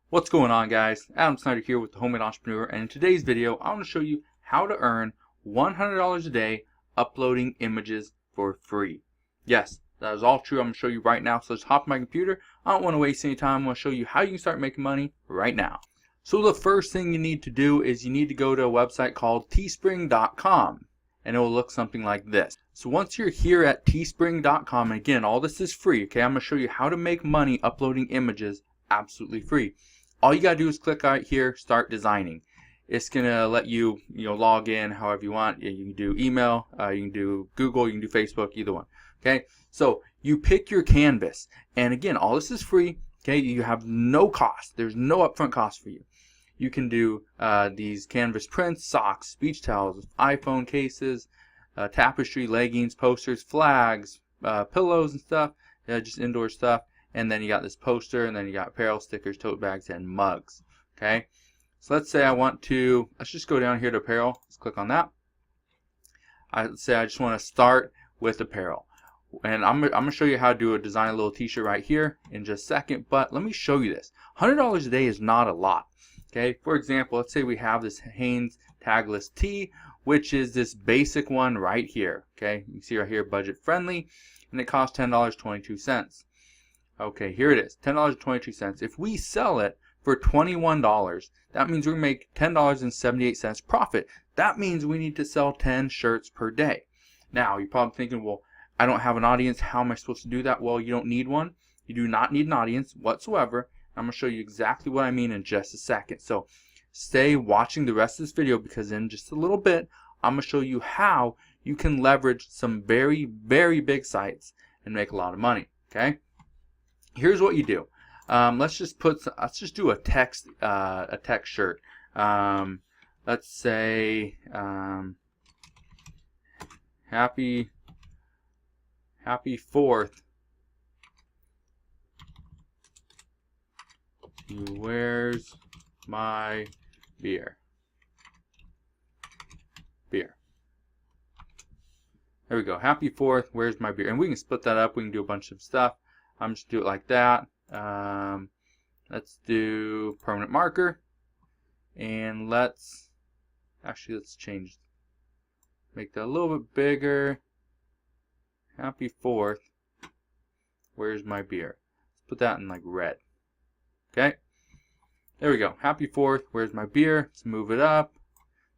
What's going on, guys? Adam Snyder here with the Homemade Entrepreneur, and in today's video I want to show you how to earn $100 a day uploading images for free. Yes, that is all true. I'm going to show you right now, so let's hop on my computer. I don't want to waste any time. I want to show you how you can start making money right now. So the first thing you need to do is you need to go to a website called teespring.com, and it will look something like this. So once you're here at teespring.com, and again, all this is free, okay? I'm going to show you how to make money uploading images absolutely free. All you gotta do is click right here, start designing. It's gonna let you, log in however you want. You can do email, you can do Google, you can do Facebook, either one. Okay, so you pick your canvas, and again, all this is free. Okay, you have no cost. There's no upfront cost for you. You can do these canvas prints, socks, beach towels, iPhone cases, tapestry, leggings, posters, flags, pillows and stuff. Just indoor stuff. And then you got this poster, and then you got apparel, stickers, tote bags, and mugs. Okay, so let's say I want to, let's just go down here to apparel. Let's click on that. Let's say I just want to start with apparel. And I'm going to show you how to design a little t-shirt right here in just a second, but let me show you this. $100 a day is not a lot. Okay, for example, let's say we have this Hanes tagless tee, which is this basic one right here. Okay, you can see right here, budget friendly, and it costs $10.22. Okay, here it is, $10.22. If we sell it for $21, that means we make $10.78 profit. That means we need to sell 10 shirts per day. Now, you're probably thinking, well, I don't have an audience. How am I supposed to do that? Well, you don't need one. You do not need an audience whatsoever. I'm going to show you exactly what I mean in just a second. So stay watching the rest of this video, because in just a little bit, I'm going to show you how you can leverage some very, very big sites and make a lot of money. Okay? Here's what you do. Let's just do a text shirt. Let's say happy 4th. Where's my beer? There we go. Happy 4th. Where's my beer? And we can split that up. We can do a bunch of stuff. I'm just do it like that. Let's do permanent marker, and let's change, make that a little bit bigger. Happy 4th. Where's my beer? Let's put that in like red. Okay, there we go. Happy 4th. Where's my beer? Let's move it up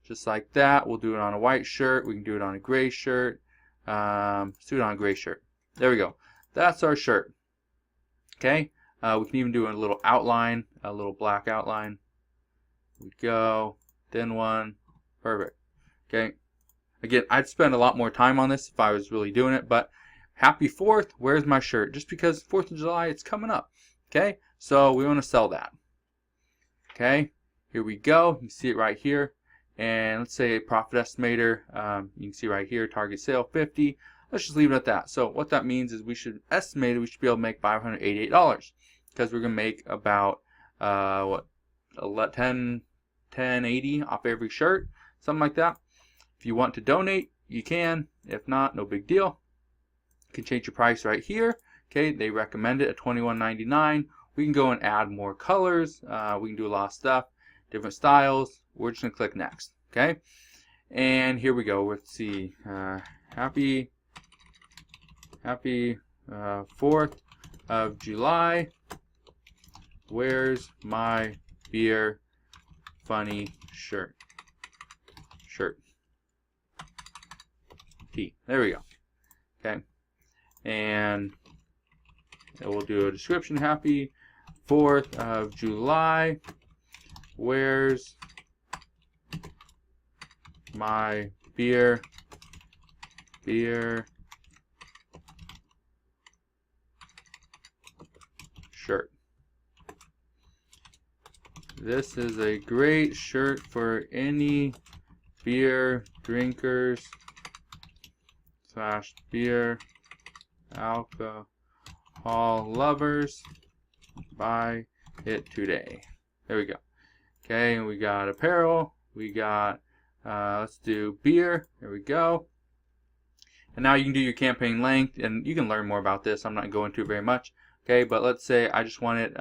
just like that. We'll do it on a white shirt. We can do it on a gray shirt. Let's do it on a gray shirt. There we go. That's our shirt. Okay, we can even do a little outline, a little black outline. Here we go, thin one, perfect. Okay, again, I'd spend a lot more time on this if I was really doing it, but happy 4th, where's my shirt? Just because 4th of July, it's coming up. Okay, so we want to sell that. Okay, here we go, you can see it right here. And let's say a profit estimator, you can see right here, target sale 50. Let's just leave it at that. So what that means is we should estimate it, we should be able to make $588, because we're going to make about $10.80 off every shirt, something like that. If you want to donate, you can. If not, no big deal. You can change your price right here. Okay, they recommend it at $21.99. We can go and add more colors. We can do a lot of stuff, different styles. We're just going to click next. Okay, and here we go. Let's see. Happy 4th of July. Where's my beer? Funny shirt. T. There we go. Okay. And we'll do a description. Happy 4th of July. Where's my beer? Shirt. This is a great shirt for any beer drinkers / beer alcohol lovers. Buy it today. There we go. Okay, and we got apparel. We got, let's do beer. There we go. And now you can do your campaign length, and you can learn more about this. I'm not going to very much. Okay, but let's say I just want it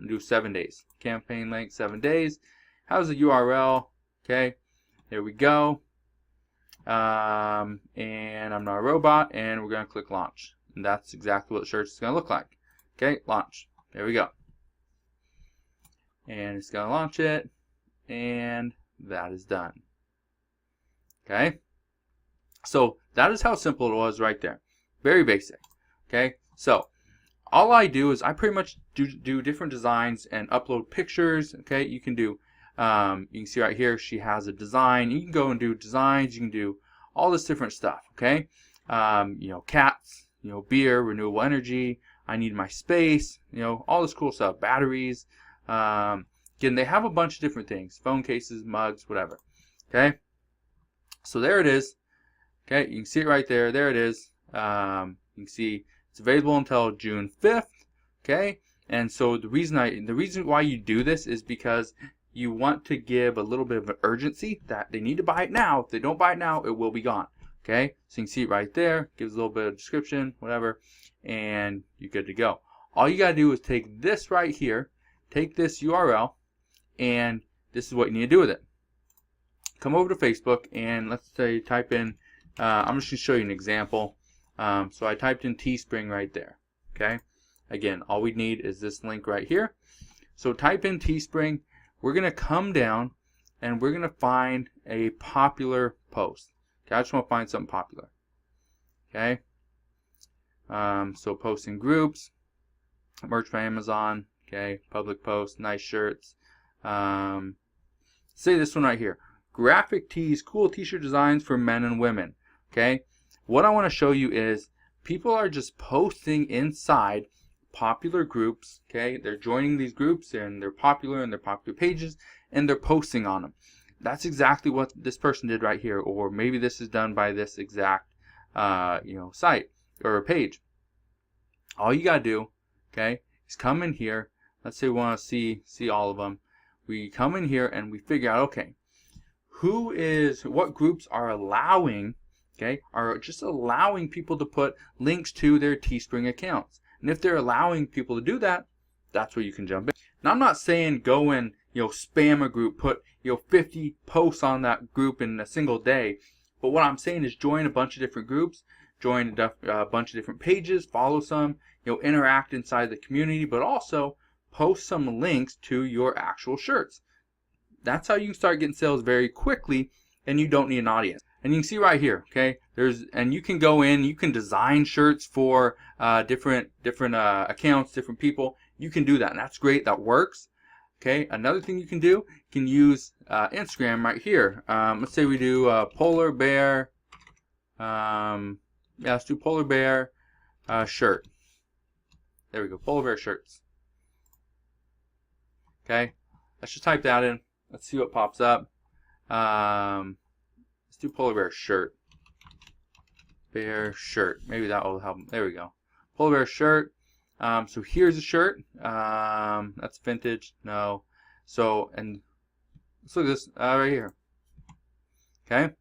do 7 days. Campaign length 7 days. How's the URL? Okay, there we go. And I'm not a robot, and we're going to click launch. And that's exactly what the shirt is going to look like. Okay, launch. There we go. And it's going to launch it, and that is done. Okay, so that is how simple it was right there. Very basic. Okay, so all I do is I pretty much do different designs and upload pictures. Okay, you can do, you can see right here, she has a design. You can go and do designs. You can do all this different stuff. Okay, you know, cats, you know, beer, renewable energy. I need my space. You know, all this cool stuff. Batteries. Again, they have a bunch of different things. Phone cases, mugs, whatever. Okay, so there it is. Okay, you can see it right there. There it is. You can see it's available until June 5th. Okay, and so the reason why you do this is because you want to give a little bit of an urgency that they need to buy it now. If they don't buy it now, it will be gone. Okay, so you can see it right there. Gives a little bit of description, whatever, and you're good to go. All you gotta do is take this right here, take this URL, and this is what you need to do with it. Come over to Facebook and let's say type in, I'm just going to show you an example. So I typed in Teespring right there. Okay, again, all we need is this link right here. So type in Teespring. We're going to come down and we're going to find a popular post. Okay, I just want to find something popular. Okay, so post in groups, merch for Amazon. Okay, public post, nice shirts. Say this one right here. Graphic tees, cool t-shirt designs for men and women. Okay, what I want to show you is people are just posting inside popular groups. Okay, they're joining these groups and they're popular in their popular pages and they're posting on them. That's exactly what this person did right here, or maybe this is done by this exact you know, site or page. All you gotta do, okay, is come in here. Let's say we want to see all of them. We come in here and we figure out, okay, what groups are allowing, okay, are just allowing people to put links to their Teespring accounts. And if they're allowing people to do that, that's where you can jump in. Now, I'm not saying go and, you know, spam a group, put, you know, 50 posts on that group in a single day. But what I'm saying is join a bunch of different groups, join a bunch of different pages, follow some, you know, interact inside the community, but also post some links to your actual shirts. That's how you can start getting sales very quickly, and you don't need an audience. And you can see right here, okay, and you can go in, you can design shirts for different accounts, different people. You can do that, and that's great. That works. Okay, another thing you can do, you can use Instagram right here. Let's say we do polar bear. Yeah, let's do polar bear shirt. There we go, polar bear shirts. Okay, let's just type that in. Let's see what pops up. Let's do polar bear shirt. Bear shirt. Maybe that will help. There we go. Polar bear shirt. So here's a shirt. That's vintage. No. So, and let's look at this right here. Okay.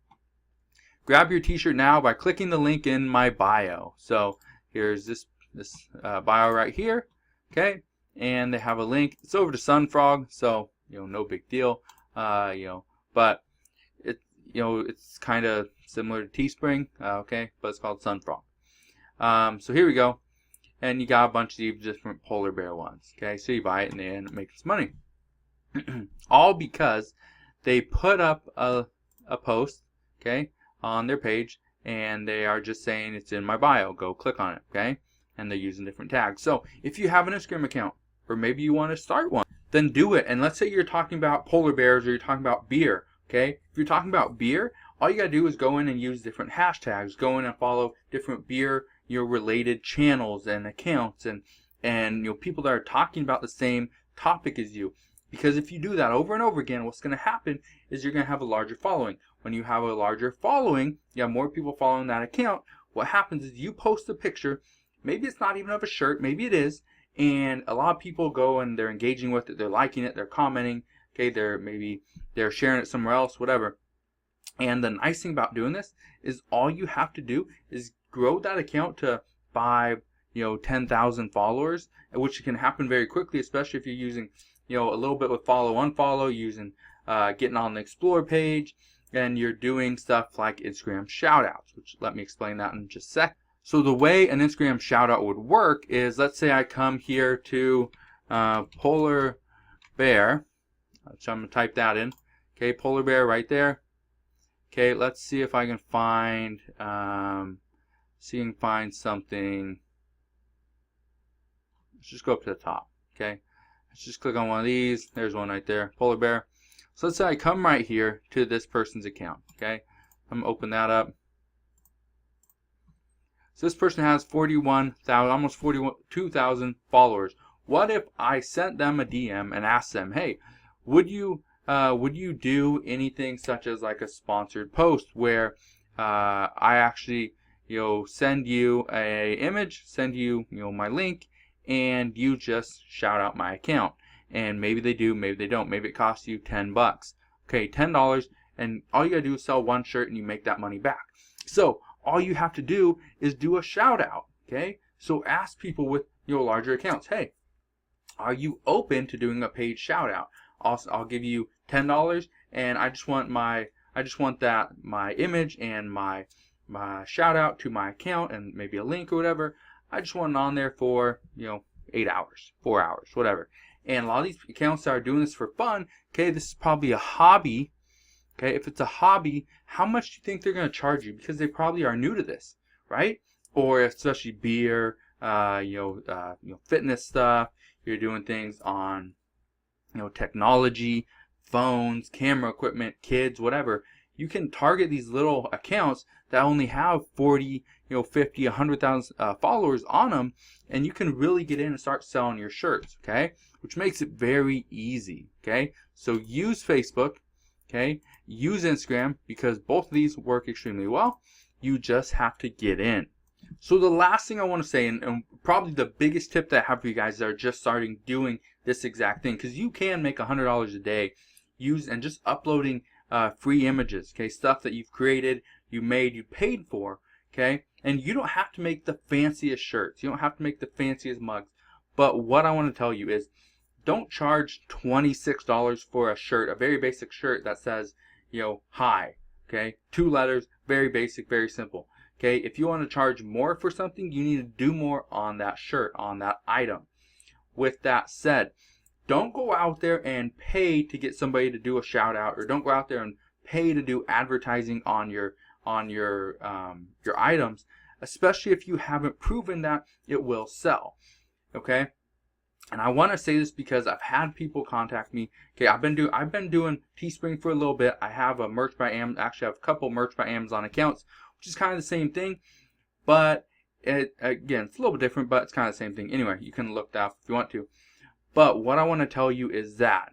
Grab your t-shirt now by clicking the link in my bio. So here's this bio right here. Okay. And they have a link. It's over to Sunfrog. So, you know, no big deal. You know, but it, you know, it's kind of similar to Teespring. Okay. But it's called Sunfrog. So here we go. And you got a bunch of these different polar bear ones. Okay, so you buy it and they end up making some money. All because they put up a post, okay, on their page, and they are just saying it's in my bio. Go click on it, okay? And they're using different tags. So if you have an Instagram account, or maybe you want to start one, then do it. And let's say you're talking about polar bears or you're talking about beer, okay? If you're talking about beer, all you gotta do is go in and use different hashtags. Go in and follow different beer, your related channels and accounts, and you know, people that are talking about the same topic as you. Because if you do that over and over again, what's going to happen is you're going to have a larger following. When you have a larger following, you have more people following that account. What happens is you post a picture, maybe it's not even of a shirt, maybe it is, and a lot of people go and they're engaging with it, they're liking it, they're commenting, okay, they're sharing it somewhere else, whatever. And the nice thing about doing this is all you have to do is grow that account to 5, 10,000 followers, which can happen very quickly, especially if you're using a little bit with follow unfollow, using getting on the explore page, and you're doing stuff like Instagram shoutouts, which let me explain that in just a sec. So the way an Instagram shoutout would work is, let's say I come here to Polar Bear, so I'm going to type that in. Okay, Polar Bear right there. Okay, let's see if I can find something. Let's just go up to the top. Okay, let's just click on one of these. There's one right there, Polar Bear. So let's say I come right here to this person's account. Okay, I'm gonna open that up. So this person has 41,000, almost 42,000 followers. What if I sent them a DM and asked them, hey, would you do anything such as like a sponsored post where I actually send you a image, send you my link, and you just shout out my account? And maybe they do, maybe they don't. Maybe it costs you $10. Okay, $10, and all you gotta do is sell one shirt and you make that money back. So all you have to do is do a shout out. Okay, so ask people with larger accounts, hey, are you open to doing a paid shout out? I'll give you $10, and I just want my image and my shout out to my account and maybe a link or whatever. I just want it on there for 8 hours, 4 hours, whatever. And a lot of these accounts that are doing this for fun, okay, this is probably a hobby. Okay, if it's a hobby, how much do you think they're going to charge you? Because they probably are new to this, right? Or especially beer, fitness stuff. You're doing things on technology, phones, camera equipment, kids, whatever. You can target these little accounts that only have 40, 50, 100,000 followers on them, and you can really get in and start selling your shirts, okay? Which makes it very easy, okay? So use Facebook, okay? Use Instagram, because both of these work extremely well. You just have to get in. So the last thing I want to say, and probably the biggest tip that I have for you guys that are just starting doing this exact thing, because you can make $100 a day and just uploading free images, okay, stuff that you've created, you made, you paid for, okay, and you don't have to make the fanciest shirts, you don't have to make the fanciest mugs, but what I want to tell you is, don't charge $26 for a shirt, a very basic shirt that says, hi, okay, 2 letters, very basic, very simple. Okay, if you want to charge more for something, you need to do more on that shirt, on that item. With that said, don't go out there and pay to get somebody to do a shout out, or don't go out there and pay to do advertising on your items, especially if you haven't proven that it will sell. Okay, and I want to say this because I've had people contact me. Okay, I've been doing Teespring for a little bit. I have a merch by Amazon. Actually, I have a couple merch by Amazon accounts, which is kind of the same thing, but again, it's a little bit different, but it's kind of the same thing. Anyway, you can look that up if you want to. But what I want to tell you is that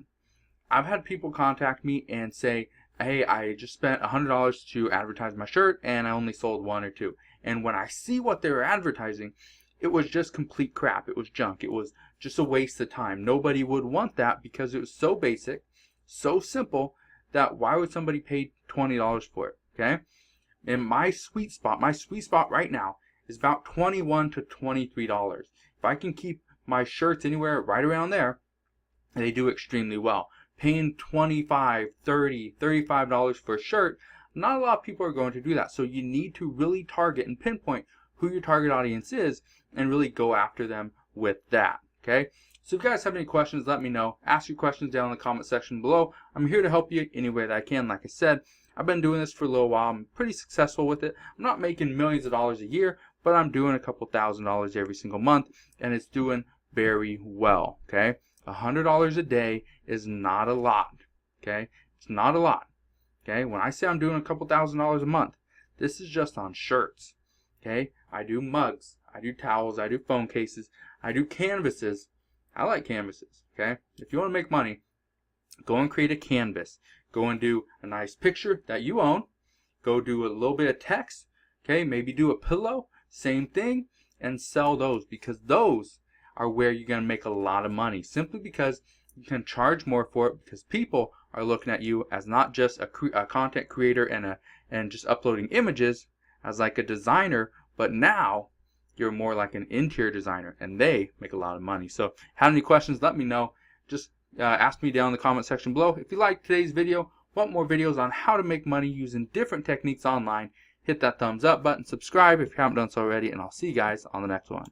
I've had people contact me and say, hey, I just spent $100 to advertise my shirt and I only sold 1 or 2. And when I see what they were advertising, it was just complete crap. It was junk. It was just a waste of time. Nobody would want that because it was so basic, so simple, that why would somebody pay $20 for it, okay? And my sweet spot right now is about $21 to $23. If I can keep my shirts anywhere right around there, they do extremely well. Paying $25, $30, $35 for a shirt, not a lot of people are going to do that. So you need to really target and pinpoint who your target audience is and really go after them with that, okay? So if you guys have any questions, let me know. Ask your questions down in the comment section below. I'm here to help you any way that I can. Like I said, I've been doing this for a little while. I'm pretty successful with it. I'm not making millions of dollars a year, but I'm doing a couple $1,000s every single month, and it's doing very well, okay? $100 a day is not a lot, okay? It's not a lot, okay? When I say I'm doing a couple $1,000s a month, this is just on shirts, okay? I do mugs, I do towels, I do phone cases, I do canvases. I like canvases, okay? If you want to make money, go and create a canvas. Go and do a nice picture that you own. Go do a little bit of text, okay? Maybe do a pillow, same thing, and sell those, because those are where you're going to make a lot of money, simply because you can charge more for it, because people are looking at you as not just a content creator and just uploading images as like a designer, but now you're more like an interior designer, and they make a lot of money. So have any questions, let me know. Just ask me down in the comment section below. If you liked today's video, want more videos on how to make money using different techniques online, hit that thumbs up button, subscribe if you haven't done so already, and I'll see you guys on the next one.